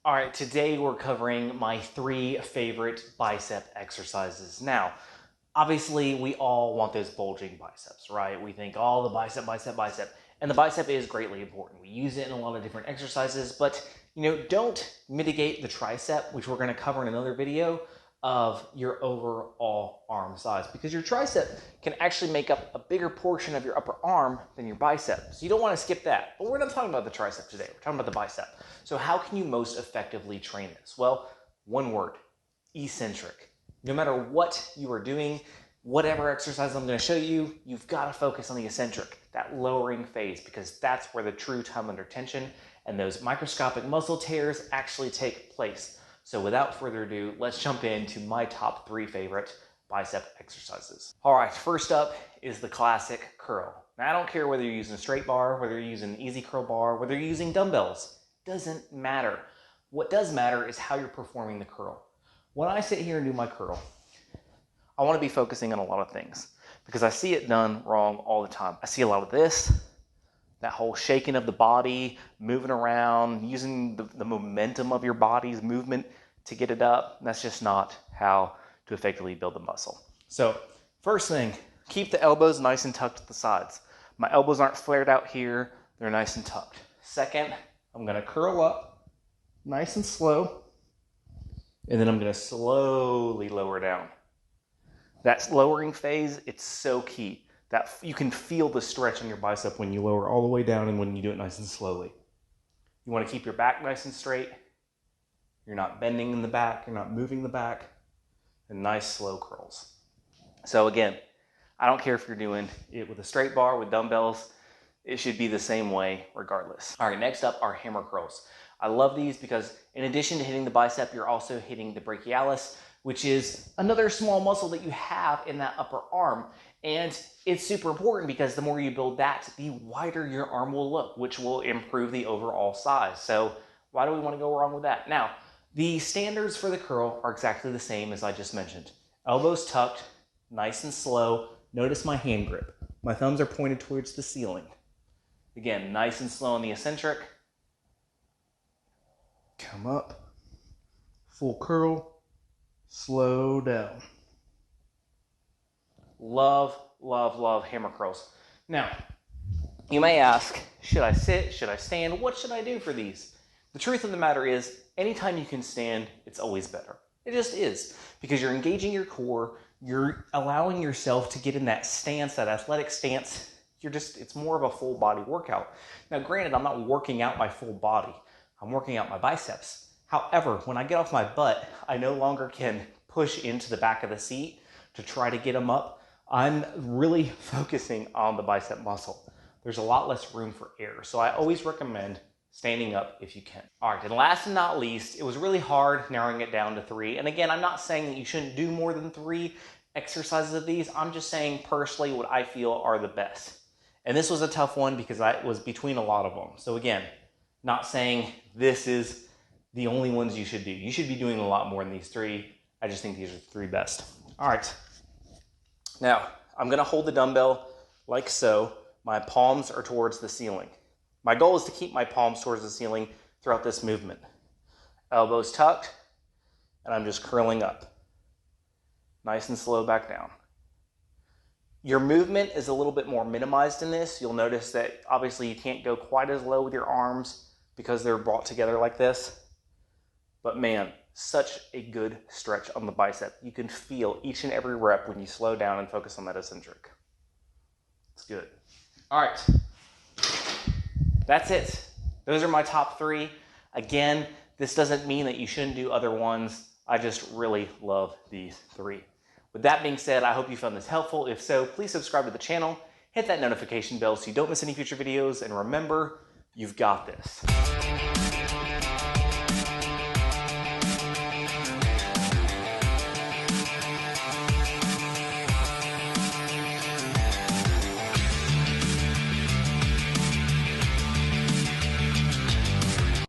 All right, today we're covering my 3 favorite bicep exercises. Now, obviously we all want those bulging biceps, right? We think, oh, the bicep, bicep, bicep. And the bicep is greatly important. We use it in a lot of different exercises, but don't mitigate the tricep, which we're gonna cover in another video, of your overall arm size, because your tricep can actually make up a bigger portion of your upper arm than your bicep. So you don't want to skip that. But we're not talking about the tricep today. We're talking about the bicep. So how can you most effectively train this? Well, one word: eccentric. No matter what you are doing, whatever exercise I'm going to show you, you've got to focus on the eccentric, that lowering phase, because that's where the true time under tension and those microscopic muscle tears actually take place. So without further ado, let's jump into my top 3 favorite bicep exercises. All right, first up is the classic curl. Now, I don't care whether you're using a straight bar, whether you're using an easy curl bar, whether you're using dumbbells. Doesn't matter. What does matter is how you're performing the curl. When I sit here and do my curl, I want to be focusing on a lot of things because I see it done wrong all the time. I see a lot of this, that whole shaking of the body, moving around, using the momentum of your body's movement to get it up. That's just not how to effectively build the muscle. So first thing, keep the elbows nice and tucked to the sides. My elbows aren't flared out here. They're nice and tucked. Second, I'm going to curl up nice and slow, and then I'm going to slowly lower down. That lowering phase, it's so key. That you can feel the stretch on your bicep when you lower all the way down and when you do it nice and slowly. You want to keep your back nice and straight. You're not bending in the back. You're not moving the back. And nice slow curls. So again, I don't care if you're doing it with a straight bar, with dumbbells. It should be the same way regardless. All right, next up are hammer curls. I love these because in addition to hitting the bicep, you're also hitting the brachialis, which is another small muscle that you have in that upper arm. And it's super important because the more you build that, the wider your arm will look, which will improve the overall size. So why do we want to go wrong with that? Now, the standards for the curl are exactly the same as I just mentioned. Elbows tucked, nice and slow. Notice my hand grip. My thumbs are pointed towards the ceiling. Again, nice and slow on the eccentric. Come up, full curl, slow down. Love, love, love hammer curls. Now, you may ask, should I sit? Should I stand? What should I do for these? The truth of the matter is, anytime you can stand, it's always better. It just is. Because you're engaging your core, you're allowing yourself to get in that stance, that athletic stance. It's more of a full body workout. Now, granted, I'm not working out my full body. I'm working out my biceps. However, when I get off my butt, I no longer can push into the back of the seat to try to get them up. I'm really focusing on the bicep muscle. There's a lot less room for error. So I always recommend standing up if you can. All right, and last and not least, it was really hard narrowing it down to 3. And again, I'm not saying that you shouldn't do more than 3 exercises of these. I'm just saying personally what I feel are the best. And this was a tough one because I was between a lot of them. So again, not saying this is the only ones you should do. You should be doing a lot more than these 3. I just think these are the 3 best. All right. Now, I'm going to hold the dumbbell like so. My palms are towards the ceiling. My goal is to keep my palms towards the ceiling throughout this movement. Elbows tucked, and I'm just curling up. Nice and slow back down. Your movement is a little bit more minimized in this. You'll notice that obviously you can't go quite as low with your arms because they're brought together like this. But man, such a good stretch on the bicep. You can feel each and every rep when you slow down and focus on that eccentric. It's good. All right. That's it. Those are my top 3. Again, this doesn't mean that you shouldn't do other ones. I just really love these 3. With that being said, I hope you found this helpful. If so, please subscribe to the channel, hit that notification bell so you don't miss any future videos, and remember, you've got this.